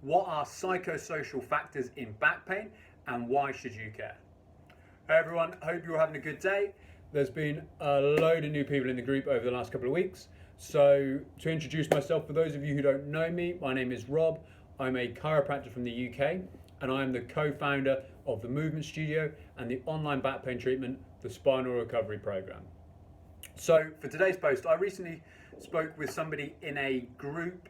What are psychosocial factors in back pain and why should you care? Hey everyone, hope you're having a good day. There's been a load of new people in the group over the last couple of weeks. So to introduce myself, for those of you who don't know me, my name is Rob. I'm a chiropractor from the UK and I am the co-founder of the Movement Studio and the online back pain treatment, the Spinal Recovery Program. So for today's post, I recently spoke with somebody in a group.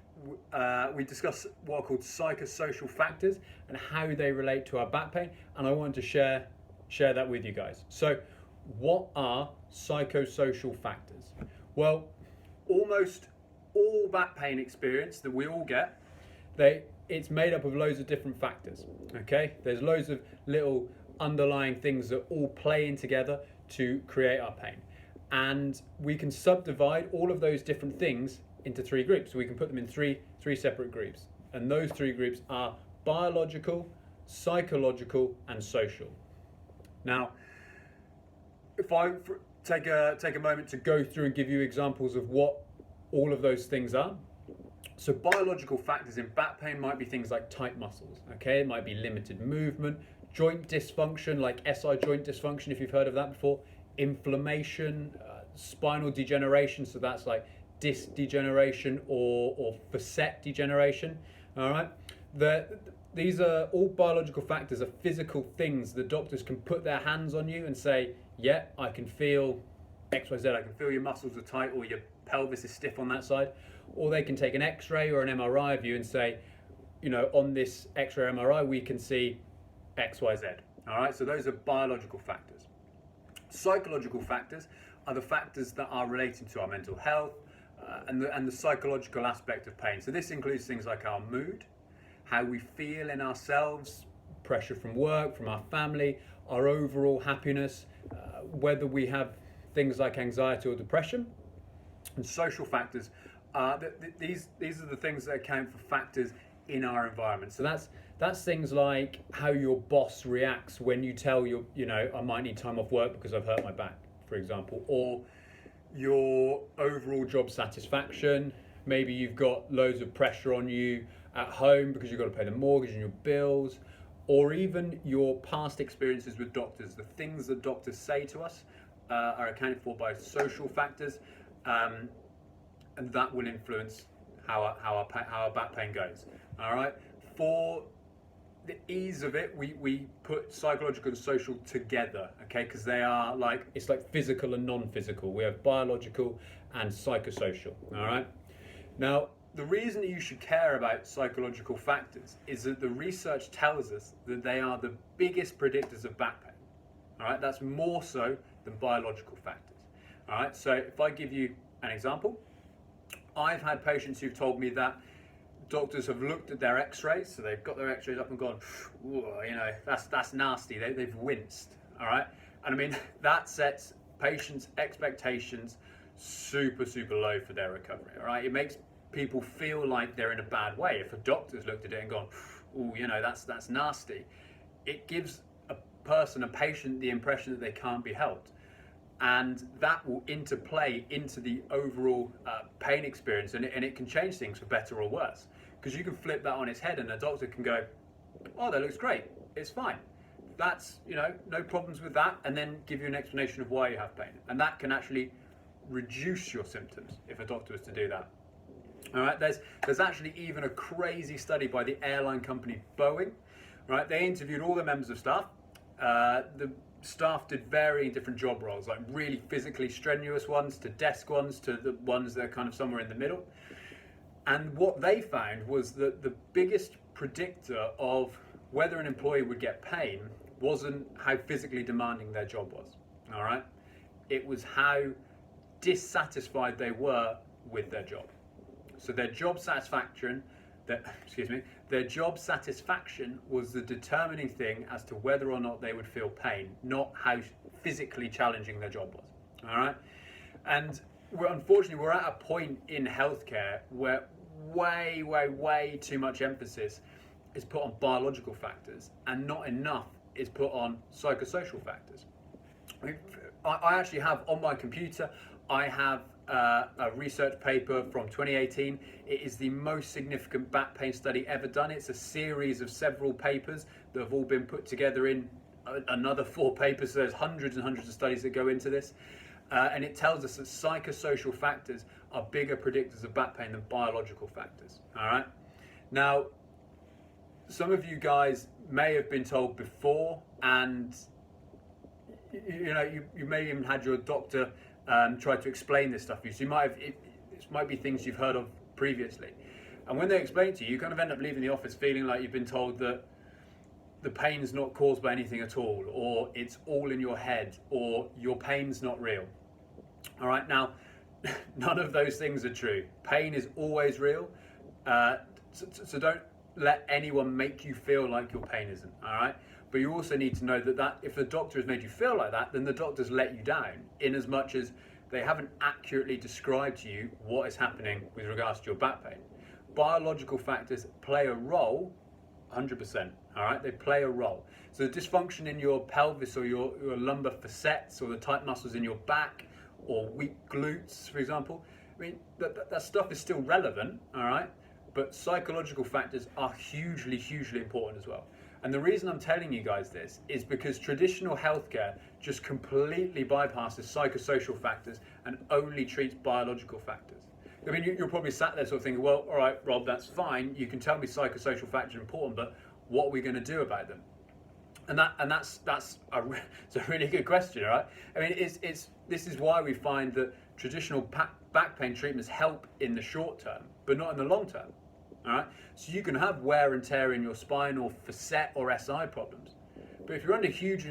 We discussed what are called psychosocial factors and how they relate to our back pain, and I wanted to share that with you guys. So what are psychosocial factors? Well, almost all back pain experience that we all get, it's made up of loads of different factors. Okay, there's loads of little underlying things that all play in together to create our pain, and we can subdivide all of those different things into three groups. So we can put them in three separate groups, and those three groups are biological, psychological, and social. Now, if I take a moment to go through and give you examples of what all of those things are. So biological factors in back pain might be things like tight muscles, okay? It might be limited movement, joint dysfunction like SI joint dysfunction, if you've heard of that before, inflammation, spinal degeneration, so that's like disc degeneration or facet degeneration, all right? These are all biological factors, are physical things. The doctors can put their hands on you and say, yeah, I can feel XYZ, I can feel your muscles are tight or your pelvis is stiff on that side. Or they can take an x-ray or an MRI of you and say, you know, on this x-ray or MRI, we can see XYZ, all right? So those are biological factors. Psychological factors are the factors that are related to our mental health and the psychological aspect of pain. So this includes things like our mood, how we feel in ourselves, pressure from work, from our family, our overall happiness, whether we have things like anxiety or depression. And social factors, these are the things that account for factors in our environment. So that's things like how your boss reacts when you tell I might need time off work because I've hurt my back, for example, or your overall job satisfaction. Maybe you've got loads of pressure on you at home because you've got to pay the mortgage and your bills, or even your past experiences with doctors. The things that doctors say to us are accounted for by social factors, and that will influence how our back pain goes. All right. For the ease of it, we put psychological and social together, okay? Because they are it's like physical and non-physical. We have biological and psychosocial. All right. Now, the reason that you should care about psychological factors is that the research tells us that they are the biggest predictors of back pain. All right. That's more so than biological factors. All right. So if I give you an example, I've had patients who've told me that doctors have looked at their x-rays, so they've got their x-rays up and gone, that's nasty, they've winced, all right? And I mean, that sets patients' expectations super, super low for their recovery, all right? It makes people feel like they're in a bad way. If a doctor's looked at it and gone, that's nasty, it gives a patient, the impression that they can't be helped. And that will interplay into the overall pain experience, and it can change things for better or worse. Because you can flip that on its head and a doctor can go, oh, that looks great, it's fine. That's, no problems with that, and then give you an explanation of why you have pain. And that can actually reduce your symptoms if a doctor was to do that. All right, there's actually even a crazy study by the airline company Boeing. Right, they interviewed all the members of staff. The staff did varying different job roles, like really physically strenuous ones to desk ones to the ones that are kind of somewhere in the middle. And what they found was that the biggest predictor of whether an employee would get pain wasn't how physically demanding their job was. All right, it was how dissatisfied they were with their job. So their job satisfaction was the determining thing as to whether or not they would feel pain, not how physically challenging their job was. All right, and unfortunately we're at a point in healthcare where way too much emphasis is put on biological factors and not enough is put on psychosocial factors. I actually have on my computer, I have a research paper from 2018. It is the most significant back pain study ever done. It's a series of several papers that have all been put together in another 4 papers. So there's hundreds and hundreds of studies that go into this. And it tells us that psychosocial factors are bigger predictors of back pain than biological factors. All right. Now, some of you guys may have been told before, and you may even had your doctor try to explain this stuff to you. So you might have this might be things you've heard of previously, and when they explain it to you, you kind of end up leaving the office feeling like you've been told that the pain's not caused by anything at all, or it's all in your head, or your pain's not real. All right, now none of those things are true. Pain is always real, so don't let anyone make you feel like your pain isn't. All right, but you also need to know that if the doctor has made you feel like that, then the doctor's let you down, in as much as they haven't accurately described to you what is happening with regards to your back pain. Biological factors play a role, 100%. All right, they play a role. So the dysfunction in your pelvis or your lumbar facets, or the tight muscles in your back, or weak glutes, for example, I mean, that stuff is still relevant. All right, but psychological factors are hugely, hugely important as well. And the reason I'm telling you guys this is because traditional healthcare just completely bypasses psychosocial factors and only treats biological factors. I mean, you're probably sat there sort of thinking, well, all right, Rob, that's fine. You can tell me psychosocial factors are important, but what are we going to do about them? And that's it's a really good question, all right? I mean, this is why we find that traditional back pain treatments help in the short term, but not in the long term. All right, so you can have wear and tear in your spine or facet or SI problems, but if you're under huge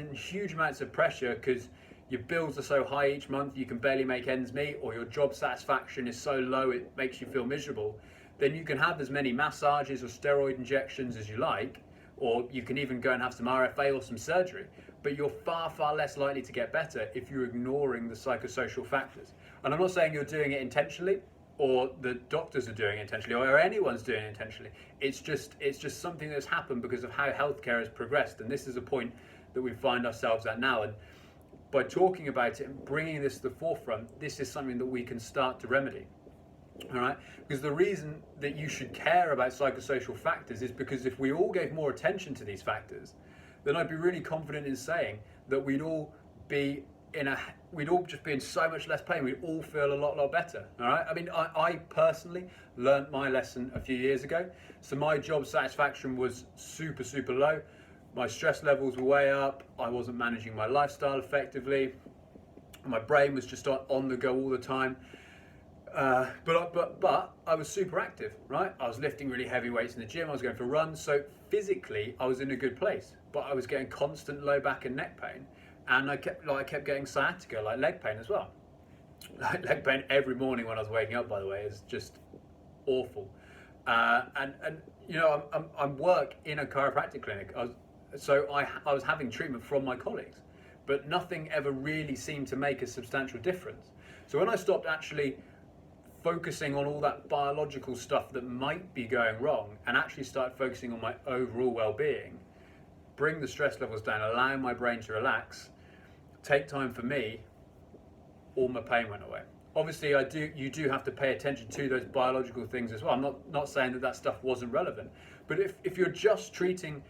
amounts of pressure because your bills are so high each month you can barely make ends meet, or your job satisfaction is so low it makes you feel miserable, then you can have as many massages or steroid injections as you like, or you can even go and have some RFA or some surgery, but you're far, far less likely to get better if you're ignoring the psychosocial factors. And I'm not saying you're doing it intentionally, or the doctors are doing it intentionally, or anyone's doing it intentionally. It's just something that's happened because of how healthcare has progressed, and this is a point that we find ourselves at now. And by talking about it and bringing this to the forefront, this is something that we can start to remedy. All right, because the reason that you should care about psychosocial factors is because if we all gave more attention to these factors, then I'd be really confident in saying that we'd all just be in so much less pain. We'd all feel a lot better. All right. I mean, I personally learnt my lesson a few years ago. So my job satisfaction was super low. My stress levels were way up. I wasn't managing my lifestyle effectively. My brain was just on the go all the time. But I was super active, right? I was lifting really heavy weights in the gym. I was going for runs. So physically, I was in a good place. But I was getting constant low back and neck pain. And I kept getting sciatica, like leg pain as well. Like leg pain every morning when I was waking up, by the way, is just awful. And you know, I'm work in a chiropractic clinic. I was having treatment from my colleagues, but nothing ever really seemed to make a substantial difference. So when I stopped actually focusing on all that biological stuff that might be going wrong, and actually started focusing on my overall well-being, bring the stress levels down, allowing my brain to relax, take time for me, all my pain went away. Obviously, you do have to pay attention to those biological things as well. I'm not saying that stuff wasn't relevant, but if you're just treating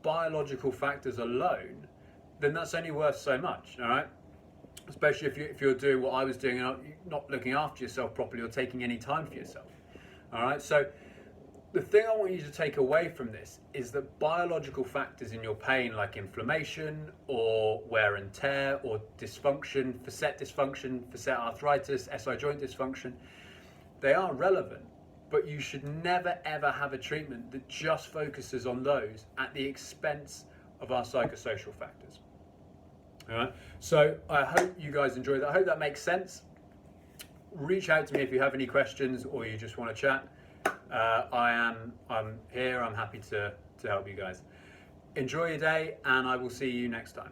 biological factors alone, then that's only worth so much, all right? Especially if you're doing what I was doing and not looking after yourself properly or taking any time for yourself, all right? So the thing I want you to take away from this is that biological factors in your pain, like inflammation or wear and tear or dysfunction, facet arthritis, SI joint dysfunction, they are relevant, but you should never ever have a treatment that just focuses on those at the expense of our psychosocial factors. All right. So I hope you guys enjoyed that. I hope that makes sense. Reach out to me if you have any questions or you just want to chat. I'm here. I'm happy to help you guys. Enjoy your day, and I will see you next time.